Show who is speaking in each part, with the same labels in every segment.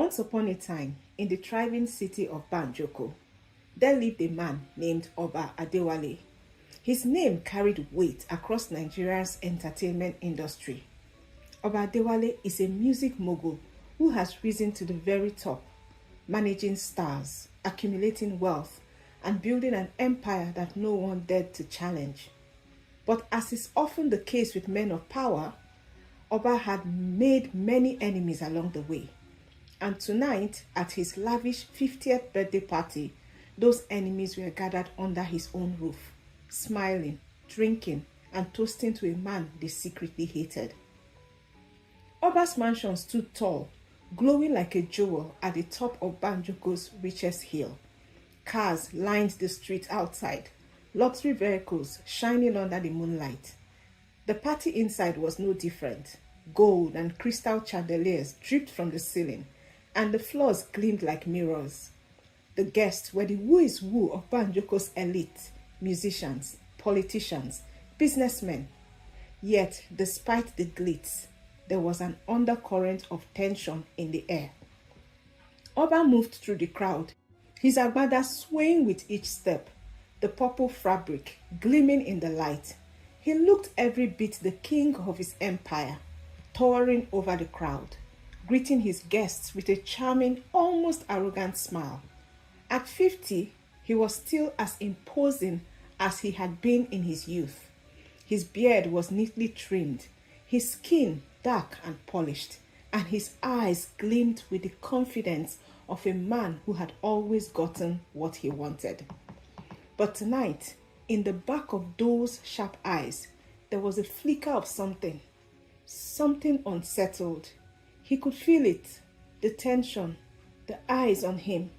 Speaker 1: Once upon a time, in the thriving city of Banjoko, there lived a man named Oba Adewale. His name carried weight across Nigeria's entertainment industry. Oba Adewale is a music mogul who has risen to the very top, managing stars, accumulating wealth, and building an empire that no one dared to challenge. But as is often the case with men of power, Oba had made many enemies along the way. And tonight, at his lavish 50th birthday party, those enemies were gathered under his own roof, smiling, drinking, and toasting to a man they secretly hated. Oba's mansion stood tall, glowing like a jewel at the top of Banjoko's richest hill. Cars lined the street outside, luxury vehicles shining under the moonlight. The party inside was no different. Gold and crystal chandeliers dripped from the ceiling, and the floors gleamed like mirrors. The guests were the who is who of Banjoko's elite, musicians, politicians, businessmen. Yet, despite the glitz, there was an undercurrent of tension in the air. Oba moved through the crowd, his agbada swaying with each step, the purple fabric gleaming in the light. He looked every bit the king of his empire, towering over the crowd, greeting his guests with a charming, almost arrogant smile. At 50, he was still as imposing as he had been in his youth. His beard was neatly trimmed, his skin dark and polished, and his eyes gleamed with the confidence of a man who had always gotten what he wanted. But tonight, in the back of those sharp eyes, there was a flicker of something unsettled. He could feel it, the tension, the eyes on him,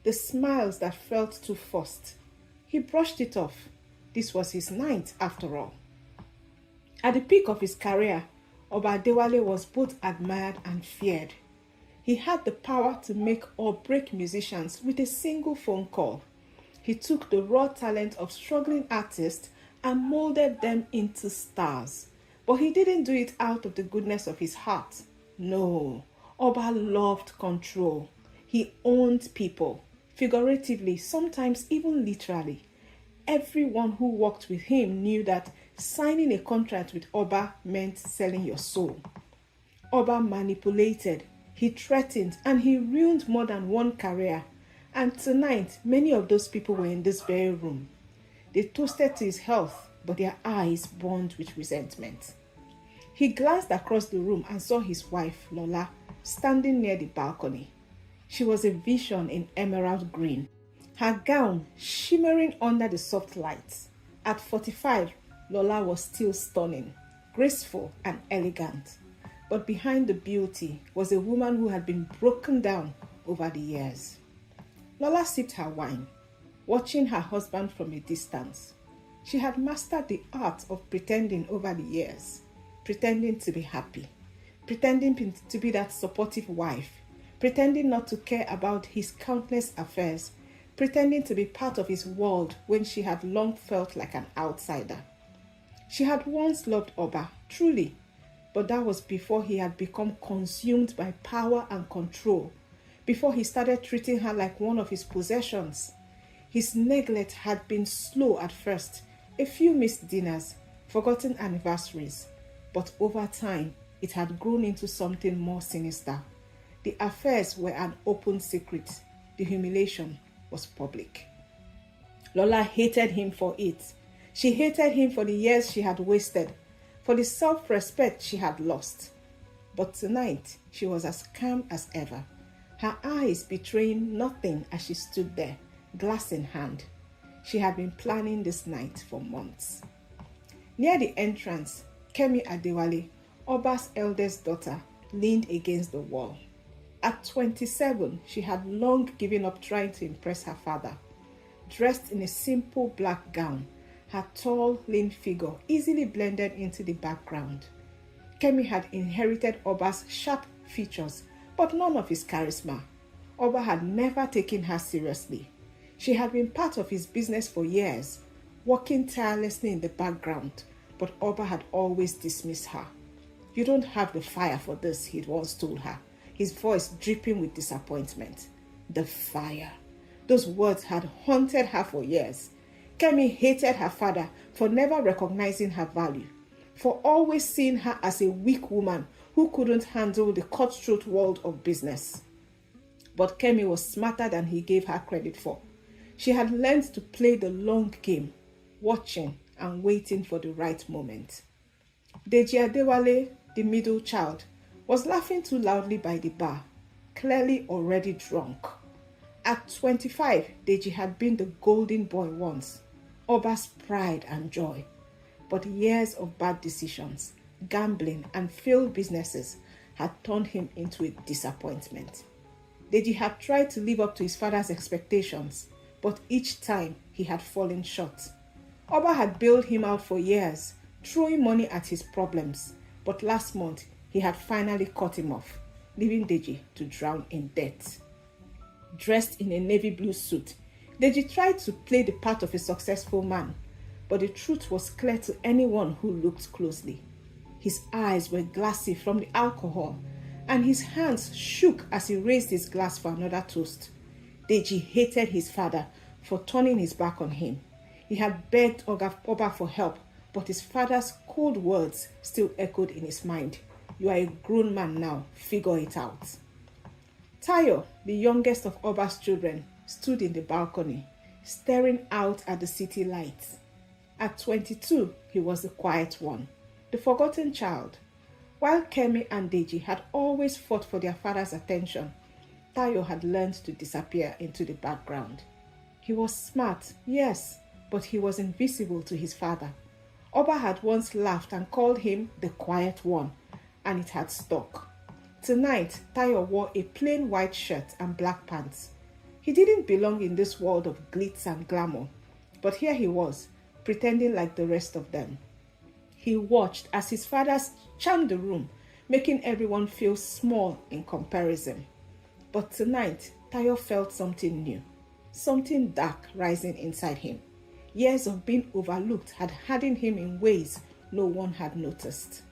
Speaker 1: the smiles that felt too forced. He brushed it off. This was his night after all. At the peak of his career, Oba Adewale was both admired and feared. He had the power to make or break musicians with a single phone call. He took the raw talent of struggling artists and molded them into stars. But he didn't do it out of the goodness of his heart. No, Oba loved control. He owned people, figuratively, sometimes even literally. Everyone who worked with him knew that signing a contract with Oba meant selling your soul. Oba manipulated, he threatened, and he ruined more than one career. And tonight, many of those people were in this very room. They toasted to his health, but their eyes burned with resentment. He glanced across the room and saw his wife, Lola, standing near the balcony. She was a vision in emerald green, her gown shimmering under the soft lights. At 45, Lola was still stunning, graceful and elegant. But behind the beauty was a woman who had been broken down over the years. Lola sipped her wine, watching her husband from a distance. She had mastered the art of pretending over the years, pretending to be happy, pretending to be that supportive wife, pretending not to care about his countless affairs, pretending to be part of his world when she had long felt like an outsider. She had once loved Oba, truly, but that was before he had become consumed by power and control, before he started treating her like one of his possessions. His neglect had been slow at first, a few missed dinners, forgotten anniversaries, but over time, it had grown into something more sinister. The affairs were an open secret. The humiliation was public. Lola hated him for it. She hated him for the years she had wasted, for the self-respect she had lost. But tonight, she was as calm as ever, her eyes betraying nothing as she stood there, glass in hand. She had been planning this night for months. Near the entrance, Kemi Adewale, Oba's eldest daughter, leaned against the wall. At 27, she had long given up trying to impress her father. Dressed in a simple black gown, her tall, lean figure easily blended into the background. Kemi had inherited Oba's sharp features, but none of his charisma. Oba had never taken her seriously. She had been part of his business for years, working tirelessly in the background, but Oba had always dismissed her. "You don't have the fire for this," he'd once told her. his voice dripping with disappointment. The fire. Those words had haunted her for years. Kemi hated her father for never recognizing her value, for always seeing her as a weak woman who couldn't handle the cutthroat world of business. But Kemi was smarter than he gave her credit for. She had learned to play the long game, watching and waiting for the right moment. Deji Adewale, the middle child, was laughing too loudly by the bar, clearly already drunk. At 25, Deji had been the golden boy once, Oba's pride and joy. But years of bad decisions, gambling and failed businesses had turned him into a disappointment. Deji had tried to live up to his father's expectations, but each time he had fallen short. Oba had bailed him out for years, throwing money at his problems, but last month he had finally cut him off, leaving Deji to drown in debt. Dressed in a navy blue suit, Deji tried to play the part of a successful man, but the truth was clear to anyone who looked closely. His eyes were glassy from the alcohol, and his hands shook as he raised his glass for another toast. Deji hated his father for turning his back on him. He had begged Oba for help, but his father's cold words still echoed in his mind. "You are a grown man now, figure it out." Tayo, the youngest of Oba's children, stood in the balcony, staring out at the city lights. At 22, he was the quiet one, the forgotten child. While Kemi and Deji had always fought for their father's attention, Tayo had learned to disappear into the background. He was smart, yes, but he was invisible to his father. Oba had once laughed and called him the quiet one, and it had stuck. Tonight, Tayo wore a plain white shirt and black pants. He didn't belong in this world of glitz and glamour, but here he was, pretending like the rest of them. He watched as his father charmed the room, making everyone feel small in comparison. But tonight, Tayo felt something new, something dark rising inside him. Years of being overlooked had hardened him in ways no one had noticed.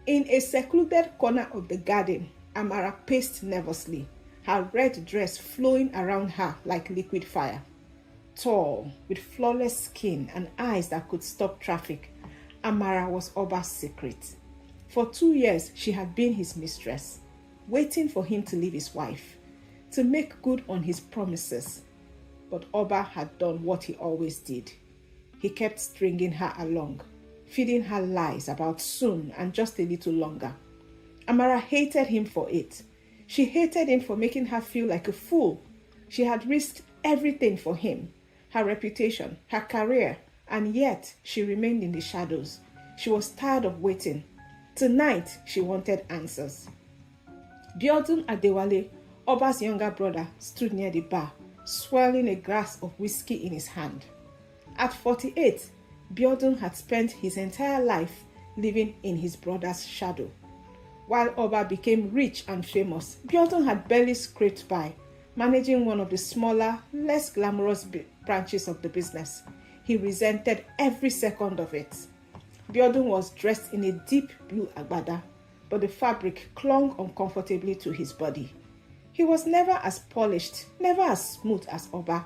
Speaker 1: In a secluded corner of the garden, Amara paced nervously, her red dress flowing around her like liquid fire. Tall, with flawless skin and eyes that could stop traffic, Amara was Oba's secret. For 2 years, she had been his mistress, waiting for him to leave his wife, to make good on his promises. But Oba had done what he always did. He kept stringing her along, feeding her lies about soon and just a little longer. Amara hated him for it. She hated him for making her feel like a fool. She had risked everything for him, her reputation, her career, and yet she remained in the shadows. She was tired of waiting. Tonight, she wanted answers. Biodun Adewale, Oba's younger brother, stood near the bar, swirling a glass of whiskey in his hand. At 48, Biodun had spent his entire life living in his brother's shadow. While Oba became rich and famous, Biodun had barely scraped by, managing one of the smaller, less glamorous branches of the business. He resented every second of it. Biodun was dressed in a deep blue agbada, but the fabric clung uncomfortably to his body. He was never as polished, never as smooth as Oba.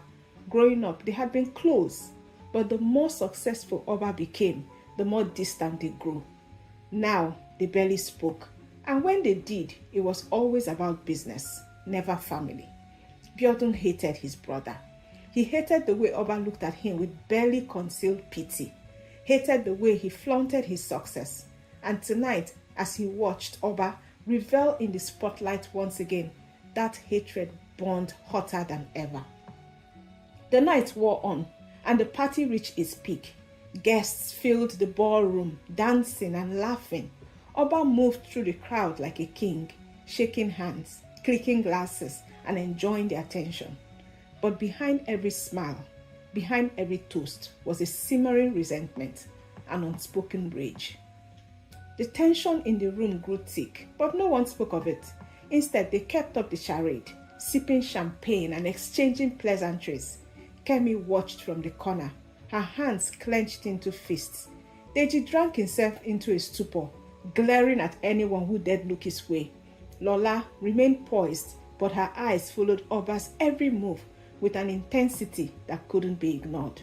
Speaker 1: Growing up, they had been close, but the more successful Oba became, the more distant they grew. Now, they barely spoke, and when they did, it was always about business, never family. Biodun hated his brother. He hated the way Oba looked at him with barely concealed pity, hated the way he flaunted his success, and tonight, as he watched Oba revel in the spotlight once again, that hatred burned hotter than ever. The night wore on, and the party reached its peak. Guests filled the ballroom, dancing and laughing. Oba moved through the crowd like a king, shaking hands, clicking glasses, and enjoying the attention. But behind every smile, behind every toast, was a simmering resentment, an unspoken rage. The tension in the room grew thick, but no one spoke of it. Instead, they kept up the charade, sipping champagne and exchanging pleasantries. Kemi watched from the corner, her hands clenched into fists. Deji drank himself into a stupor, glaring at anyone who dared look his way. Lola remained poised, but her eyes followed Oba's every move with an intensity that couldn't be ignored.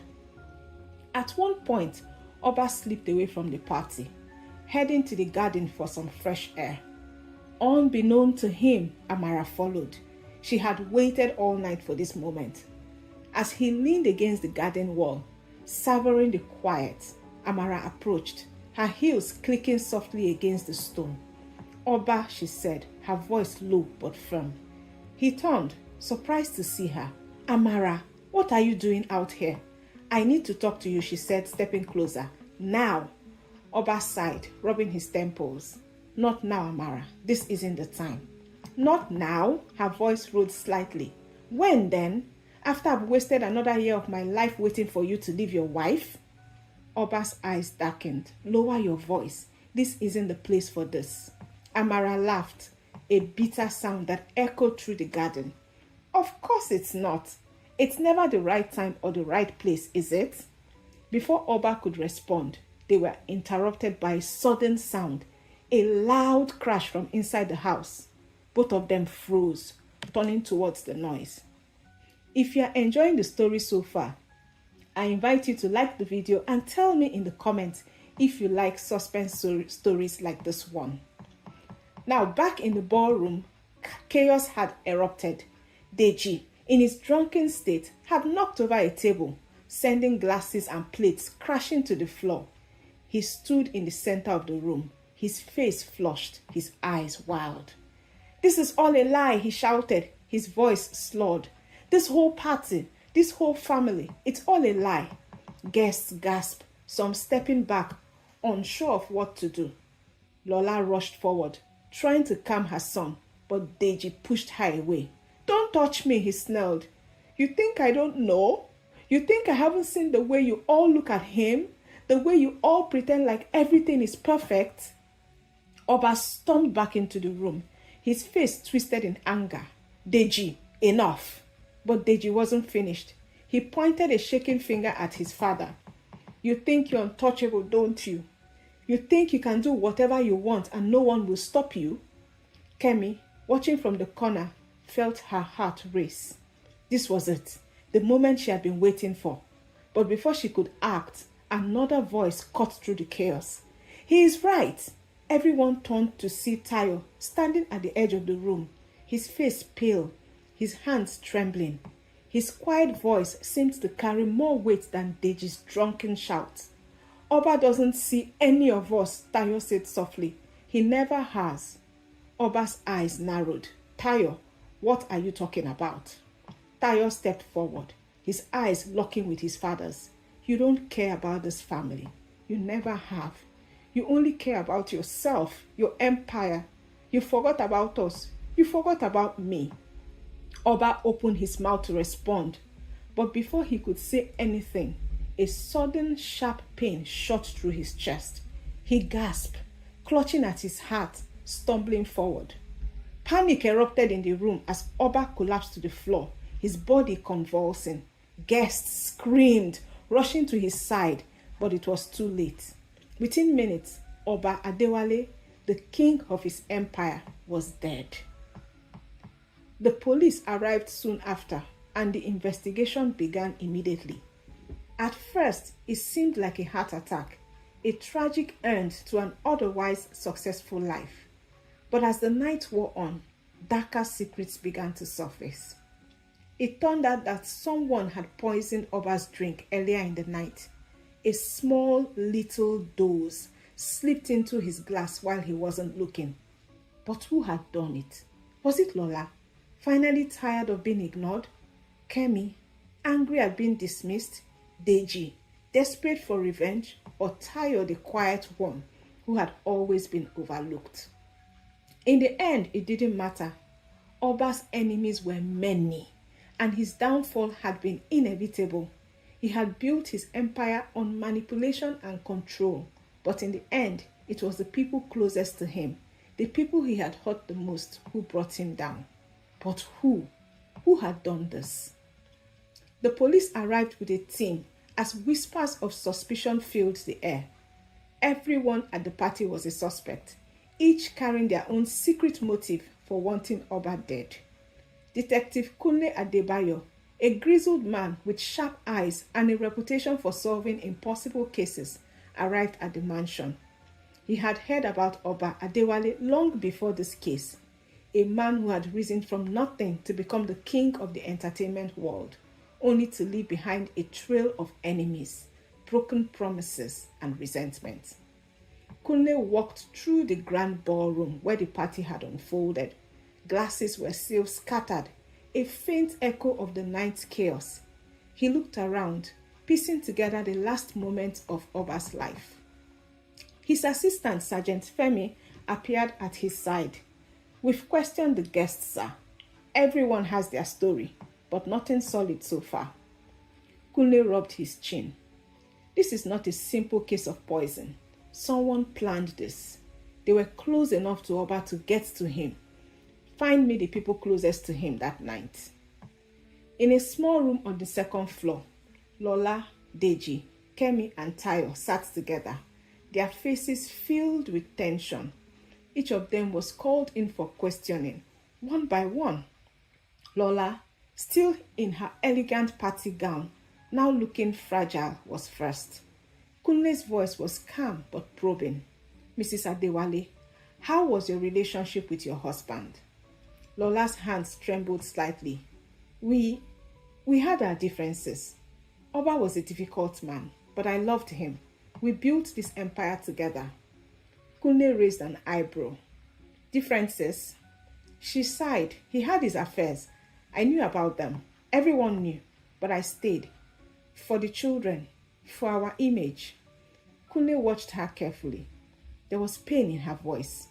Speaker 1: At one point, Oba slipped away from the party, heading to the garden for some fresh air. Unbeknown to him, Amara followed. She had waited all night for this moment. As he leaned against the garden wall, savoring the quiet, Amara approached, her heels clicking softly against the stone. "Oba," she said, her voice low but firm. He turned, surprised to see her. "Amara, what are you doing out here?" "I need to talk to you," she said, stepping closer. "Now." Oba sighed, rubbing his temples. "Not now, Amara. This isn't the time." "Not now?" Her voice rose slightly. "When then? After I've wasted another year of my life waiting for you to leave your wife?" Oba's eyes darkened. "Lower your voice. This isn't the place for this." Amara laughed, a bitter sound that echoed through the garden. "Of course it's not. It's never the right time or the right place, is it?" Before Oba could respond, they were interrupted by a sudden sound, a loud crash from inside the house. Both of them froze, turning towards the noise. If you are enjoying the story so far, I invite you to like the video and tell me in the comments if you like suspense stories like this one. Now, back in the ballroom, chaos had erupted. Deji, in his drunken state, had knocked over a table, sending glasses and plates crashing to the floor. He stood in the center of the room, his face flushed, his eyes wild. "This is all a lie," he shouted, his voice slurred. "This whole party, this whole family, it's all a lie." Guests gasped, some stepping back, unsure of what to do. Lola rushed forward, trying to calm her son, but Deji pushed her away. "Don't touch me," he snarled. "You think I don't know? You think I haven't seen the way you all look at him? The way you all pretend like everything is perfect?" Oba stormed back into the room, his face twisted in anger. "Deji, enough." But Deji wasn't finished. He pointed a shaking finger at his father. "You think you're untouchable, don't you? You think you can do whatever you want and no one will stop you?" Kemi, watching from the corner, felt her heart race. This was it, the moment she had been waiting for. But before she could act, another voice cut through the chaos. "He is right." Everyone turned to see Tayo standing at the edge of the room, his face pale, his hands trembling. His quiet voice seemed to carry more weight than Deji's drunken shouts. "Oba doesn't see any of us," Tayo said softly. "He never has." Oba's eyes narrowed. "Tayo, what are you talking about?" Tayo stepped forward, his eyes locking with his father's. "You don't care about this family. You never have. You only care about yourself, your empire. You forgot about us. You forgot about me." Oba opened his mouth to respond, but before he could say anything, a sudden sharp pain shot through his chest. He gasped, clutching at his heart, stumbling forward. Panic erupted in the room as Oba collapsed to the floor, his body convulsing. Guests screamed, rushing to his side, but it was too late. Within minutes, Oba Adewale, the king of his empire, was dead. The police arrived soon after, and the investigation began immediately. At first, it seemed like a heart attack, a tragic end to an otherwise successful life. But as the night wore on, darker secrets began to surface. It turned out that someone had poisoned Oba's drink earlier in the night. A small little dose slipped into his glass while he wasn't looking. But who had done it? Was it Lola, finally tired of being ignored? Kemi, angry at being dismissed? Deji, desperate for revenge? Or Tayo, the quiet one who had always been overlooked? In the end, it didn't matter. Oba's enemies were many, and his downfall had been inevitable. He had built his empire on manipulation and control, but in the end, it was the people closest to him, the people he had hurt the most, who brought him down. But who? Who had done this? The police arrived with a team as whispers of suspicion filled the air. Everyone at the party was a suspect, each carrying their own secret motive for wanting Oba dead. Detective Kunle Adebayo, a grizzled man with sharp eyes and a reputation for solving impossible cases, arrived at the mansion. He had heard about Oba Adewale long before this case, a man who had risen from nothing to become the king of the entertainment world, only to leave behind a trail of enemies, broken promises, and resentment. Kunle walked through the grand ballroom where the party had unfolded. Glasses were still scattered, a faint echo of the night's chaos. He looked around, piecing together the last moments of Oba's life. His assistant, Sergeant Femi, appeared at his side. "We've questioned the guests, sir. Everyone has their story, but nothing solid so far." Kunle rubbed his chin. "This is not a simple case of poison. Someone planned this. They were close enough to Oba to get to him. Find me the people closest to him that night." In a small room on the second floor, Lola, Deji, Kemi, and Tayo sat together, their faces filled with tension. Each of them was called in for questioning, one by one. Lola, still in her elegant party gown, now looking fragile, was first. Kunle's voice was calm but probing. "Mrs. Adewale, how was your relationship with your husband?" Lola's hands trembled slightly. We had our differences. Oba was a difficult man, but I loved him. We built this empire together." Kunle raised an eyebrow. "Differences?" She sighed. "He had his affairs. I knew about them. Everyone knew, but I stayed. For the children, for our image." Kunle watched her carefully. There was pain in her voice,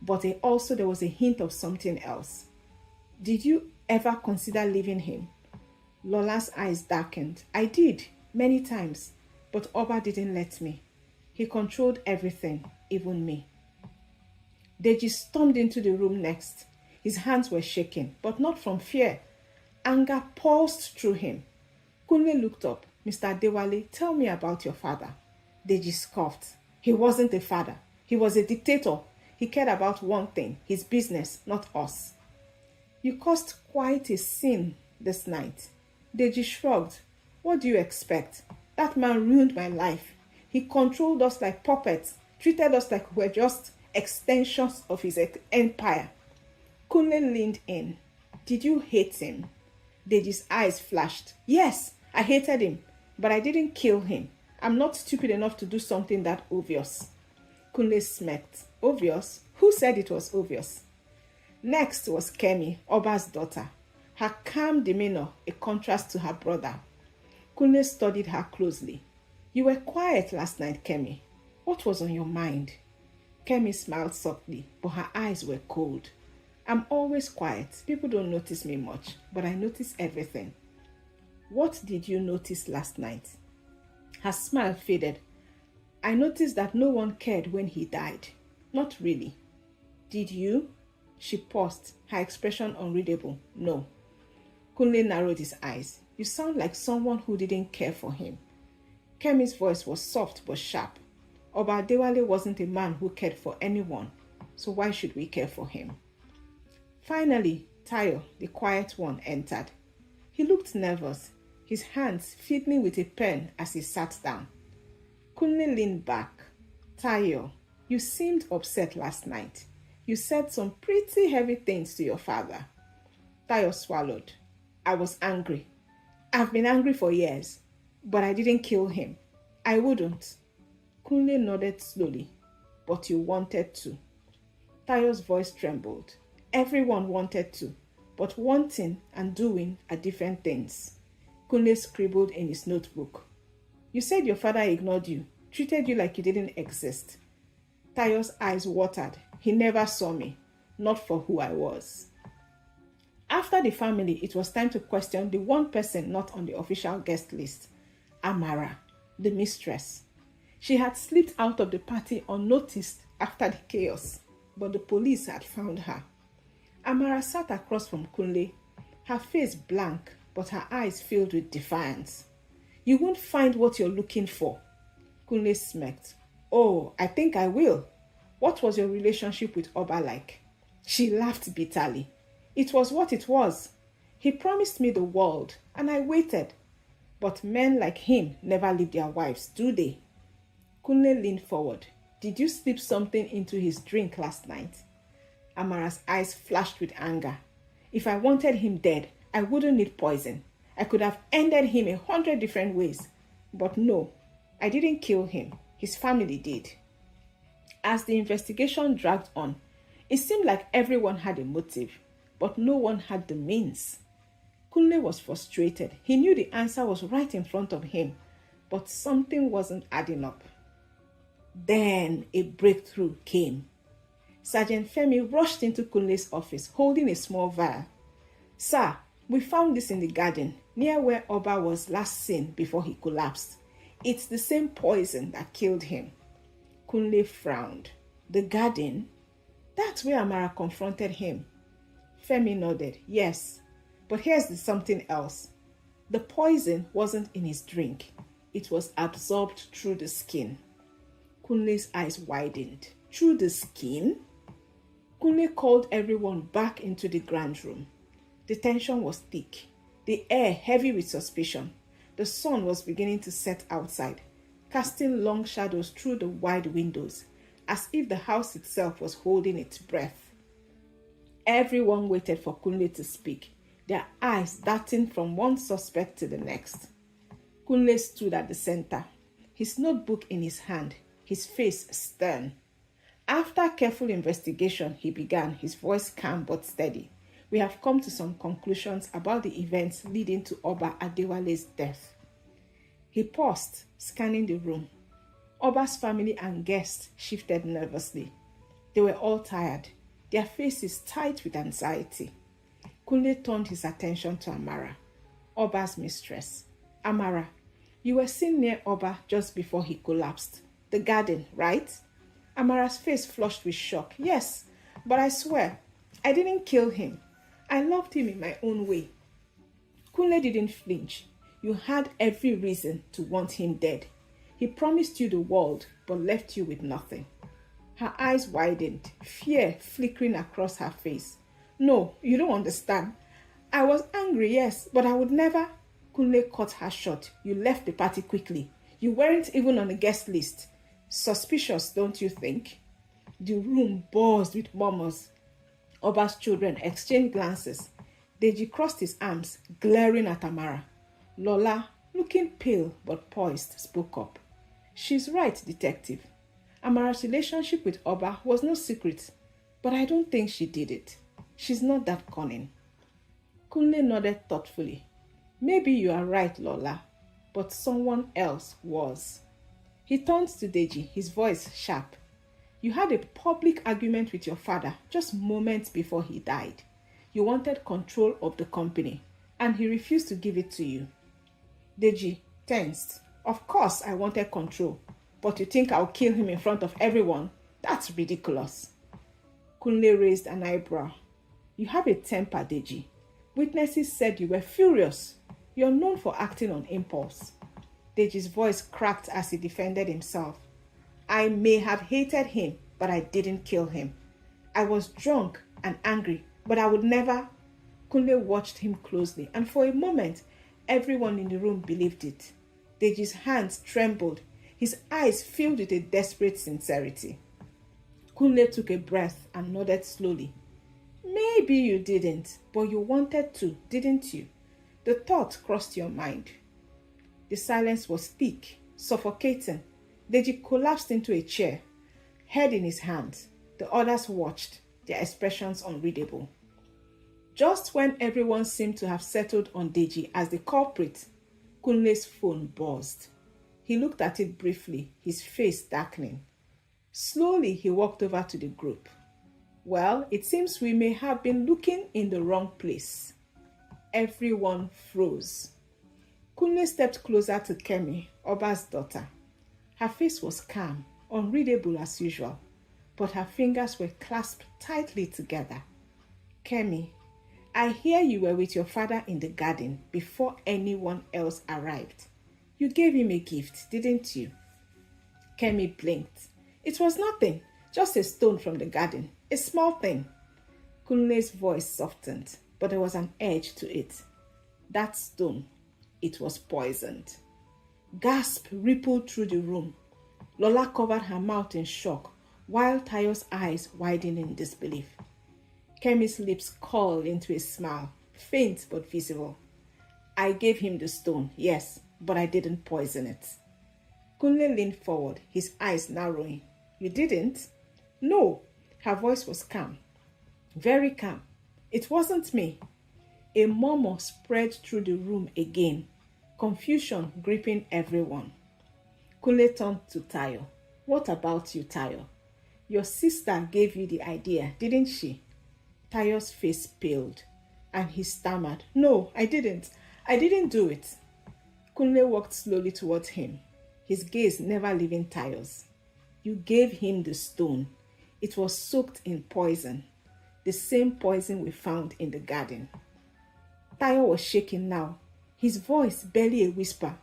Speaker 1: but there was a hint of something else. "Did you ever consider leaving him?" Lola's eyes darkened. "I did, many times, but Oba didn't let me. He controlled everything, even me." Deji stormed into the room next. His hands were shaking, but not from fear. Anger pulsed through him. Kunle looked up. "Mr. Adewale, tell me about your father." Deji scoffed. "He wasn't a father. He was a dictator. He cared about one thing, his business, not us." "You caused quite a scene this night." Deji shrugged. "What do you expect? That man ruined my life. He controlled us like puppets, treated us like we were just extensions of his empire." Kunle leaned in. "Did you hate him?" Deji's eyes flashed. "Yes, I hated him, but I didn't kill him. I'm not stupid enough to do something that obvious." Kunle smirked. "Obvious? Who said it was obvious?" Next was Kemi, Oba's daughter. Her calm demeanor, a contrast to her brother. Kunle studied her closely. "You were quiet last night, Kemi. What was on your mind?" Kemi smiled softly, but her eyes were cold. "I'm always quiet. People don't notice me much, but I notice everything." "What did you notice last night?" Her smile faded. "I noticed that no one cared when he died. Not really." "Did you?" She paused, her expression unreadable. "No." Kunle narrowed his eyes. "You sound like someone who didn't care for him." Kemi's voice was soft but sharp. Oba Adewale wasn't a man who cared for anyone, so why should we care for him? Finally, Tayo, the quiet one, entered. He looked nervous, his hands fiddling with a pen as he sat down. Kunle leaned back. "Tayo, you seemed upset last night. You said some pretty heavy things to your father." Tayo swallowed. "I was angry. I've been angry for years, but I didn't kill him. I wouldn't." Kunle nodded slowly. "But you wanted to." Tayo's voice trembled. Everyone wanted to, but wanting and doing are different things. Kunle scribbled in his notebook. "You said your father ignored you, treated you like you didn't exist." Tayo's eyes watered. "He never saw me, not for who I was." After the family, it was time to question the one person not on the official guest list, Amara, the mistress. She had slipped out of the party unnoticed after the chaos, but the police had found her. Amara sat across from Kunle, her face blank, but her eyes filled with defiance. "You won't find what you're looking for." Kunle smirked. "Oh, I think I will. What was your relationship with Oba like?" She laughed bitterly. It was what it was. He promised me the world, and I waited. But men like him never leave their wives, do they? Kunle leaned forward. Did you slip something into his drink last night? Amara's eyes flashed with anger. If I wanted him dead, I wouldn't need poison. I could have ended him 100 different ways. But no, I didn't kill him. His family did. As the investigation dragged on, it seemed like everyone had a motive, but no one had the means. Kunle was frustrated. He knew the answer was right in front of him, but something wasn't adding up. Then a breakthrough came. Sergeant Femi rushed into Kunle's office holding a small vial. Sir, we found this in the garden near where Oba was last seen before he collapsed. It's the same poison that killed him. Kunle frowned. The garden? That's where Amara confronted him. Femi nodded. Yes, but here's something else. The poison wasn't in his drink. It was absorbed through the skin. Kunle's eyes widened. Through the skin? Kunle called everyone back into the grand room. The tension was thick, the air heavy with suspicion. The sun was beginning to set outside, casting long shadows through the wide windows, as if the house itself was holding its breath. Everyone waited for Kunle to speak, their eyes darting from one suspect to the next. Kunle stood at the center, his notebook in his hand, his face stern. After careful investigation, he began, his voice calm but steady. We have come to some conclusions about the events leading to Oba Adewale's death. He paused, scanning the room. Oba's family and guests shifted nervously. They were all tired, their faces tight with anxiety. Kunle turned his attention to Amara, Oba's mistress. Amara, you were seen near Oba just before he collapsed. The garden, right? Amara's face flushed with shock. Yes, but I swear, I didn't kill him. I loved him in my own way. Kunle didn't flinch. You had every reason to want him dead. He promised you the world, but left you with nothing. Her eyes widened, fear flickering across her face. No, you don't understand. I was angry, yes, but I would never. Kunle cut her short. You left the party quickly. You weren't even on the guest list. Suspicious, don't you think? The room buzzed with murmurs. Oba's children exchanged glances. Deji crossed his arms, glaring at Amara. Lola, looking pale but poised, spoke up. She's right, detective. Amara's relationship with Oba was no secret, but I don't think she did it. She's not that cunning. Kunle nodded thoughtfully. Maybe you are right, Lola, but someone else was. He turned to Deji, his voice sharp. You had a public argument with your father just moments before he died. You wanted control of the company, and he refused to give it to you. Deji tensed. Of course I wanted control, but you think I'll kill him in front of everyone? That's ridiculous. Kunle raised an eyebrow. You have a temper, Deji. Witnesses said you were furious. You're known for acting on impulse. Deji's voice cracked as he defended himself. I may have hated him, but I didn't kill him. I was drunk and angry, but I would never. Kunle watched him closely, and for a moment, everyone in the room believed it. Deji's hands trembled, his eyes filled with a desperate sincerity. Kunle took a breath and nodded slowly. Maybe you didn't, but you wanted to, didn't you? The thought crossed your mind. The silence was thick, suffocating. Deji collapsed into a chair, head in his hands. The others watched, their expressions unreadable. Just when everyone seemed to have settled on Deji as the culprit, Kunle's phone buzzed. He looked at it briefly, his face darkening. Slowly, he walked over to the group. Well, it seems we may have been looking in the wrong place. Everyone froze. Kunle stepped closer to Kemi, Oba's daughter. Her face was calm, unreadable as usual, but her fingers were clasped tightly together. Kemi, I hear you were with your father in the garden before anyone else arrived. You gave him a gift, didn't you? Kemi blinked. It was nothing, just a stone from the garden, a small thing. Kunle's voice softened, but there was an edge to it. That stone, it was poisoned. Gasp rippled through the room. Lola covered her mouth in shock, while Tayo's eyes widened in disbelief. Kemi's lips curled into a smile, faint but visible. I gave him the stone, yes, but I didn't poison it. Kunle leaned forward, his eyes narrowing. You didn't? No. Her voice was calm. Very calm. It wasn't me. A murmur spread through the room again, confusion gripping everyone. Kunle turned to Tayo. What about you, Tayo? Your sister gave you the idea, didn't she? Tayo's face paled, and he stammered, No, I didn't. I didn't do it. Kunle walked slowly towards him, his gaze never leaving Tayo's. You gave him the stone. It was soaked in poison, the same poison we found in the garden. Tayo was shaking now, his voice barely a whisper.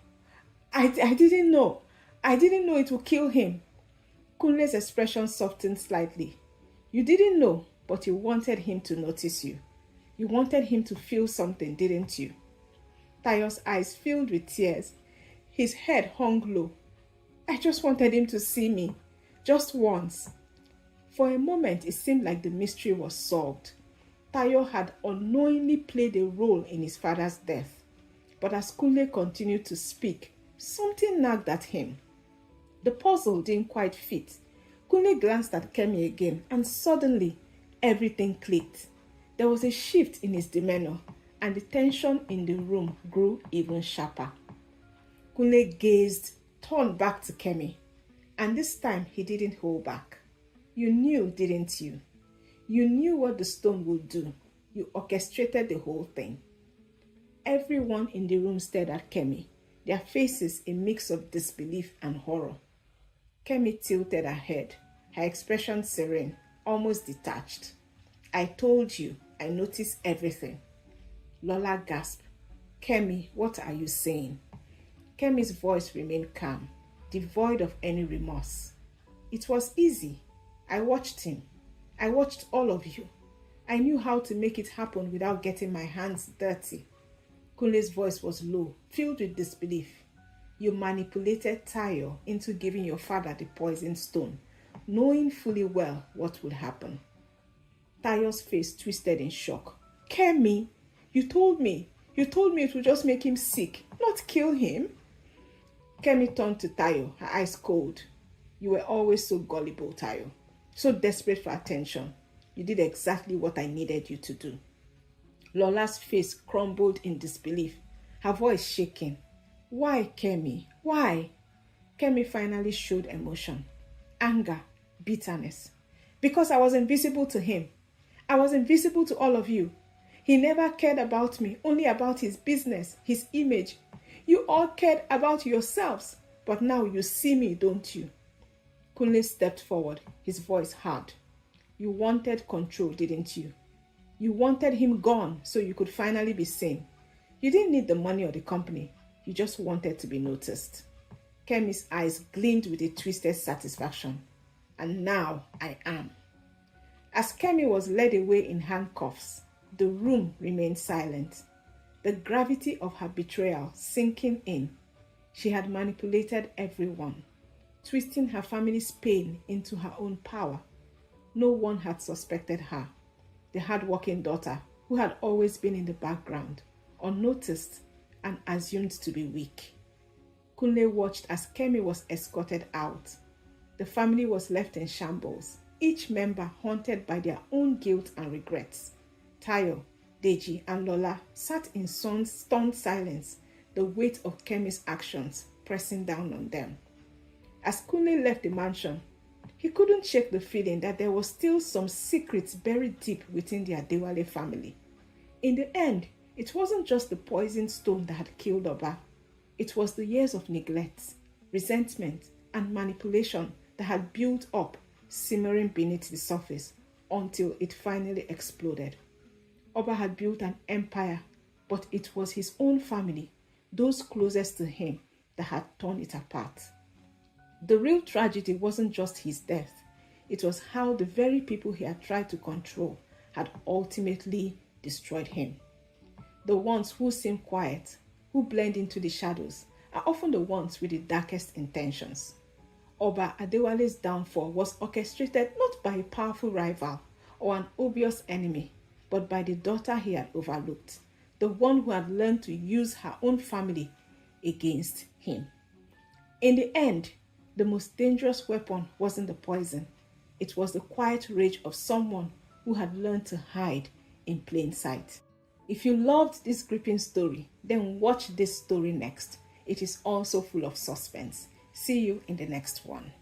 Speaker 1: I didn't know. I didn't know it would kill him. Kunle's expression softened slightly. You didn't know, but you wanted him to notice you. You wanted him to feel something, didn't you? Tayo's eyes filled with tears. His head hung low. I just wanted him to see me, just once. For a moment, it seemed like the mystery was solved. Tayo had unknowingly played a role in his father's death. But as Kunle continued to speak, something nagged at him. The puzzle didn't quite fit. Kunle glanced at Kemi again, and suddenly, everything clicked. There was a shift in his demeanor, and the tension in the room grew even sharper. Kunle gazed, turned back to Kemi, and this time he didn't hold back. You knew, didn't you? You knew what the stone would do. You orchestrated the whole thing. Everyone in the room stared at Kemi, their faces a mix of disbelief and horror. Kemi tilted her head, her expression serene, almost detached. I told you, I noticed everything. Lola gasped. Kemi, what are you saying? Kemi's voice remained calm, devoid of any remorse. It was easy. I watched him. I watched all of you. I knew how to make it happen without getting my hands dirty. Kunle's voice was low, filled with disbelief. You manipulated Tayo into giving your father the poison stone, knowing fully well what would happen. Tayo's face twisted in shock. Kemi, you told me it would just make him sick, not kill him. Kemi turned to Tayo, her eyes cold. You were always so gullible, Tayo. So desperate for attention. You did exactly what I needed you to do. Lola's face crumbled in disbelief, her voice shaking. Why, Kemi? Why? Kemi finally showed emotion. Anger, bitterness. Because I was invisible to him. I was invisible to all of you. He never cared about me, only about his business, his image. You all cared about yourselves, but now you see me, don't you? Kunle stepped forward, his voice hard. You wanted control, didn't you? You wanted him gone so you could finally be seen. You didn't need the money or the company. You just wanted to be noticed. Kemi's eyes gleamed with a twisted satisfaction. And now I am. As Kemi was led away in handcuffs, the room remained silent. The gravity of her betrayal sinking in. She had manipulated everyone, twisting her family's pain into her own power. No one had suspected her, the hard-working daughter who had always been in the background, unnoticed and assumed to be weak. Kunle watched as Kemi was escorted out. The family was left in shambles, each member haunted by their own guilt and regrets. Tayo, Deji, and Lola sat in stunned silence, the weight of Kemi's actions pressing down on them. As Kunle left the mansion, he couldn't shake the feeling that there was still some secrets buried deep within the Adewale family. In the end, it wasn't just the poison stone that had killed Oba. It was the years of neglect, resentment, and manipulation that had built up, simmering beneath the surface, until it finally exploded. Oba had built an empire, but it was his own family, those closest to him, that had torn it apart. The real tragedy wasn't just his death. It was how the very people he had tried to control had ultimately destroyed him. The ones who seem quiet, who blend into the shadows, are often the ones with the darkest intentions. Oba Adewale's downfall was orchestrated not by a powerful rival or an obvious enemy, but by the daughter he had overlooked, the one who had learned to use her own family against him. In the end, the most dangerous weapon wasn't the poison. It was the quiet rage of someone who had learned to hide in plain sight. If you loved this gripping story, then watch this story next. It is also full of suspense. See you in the next one.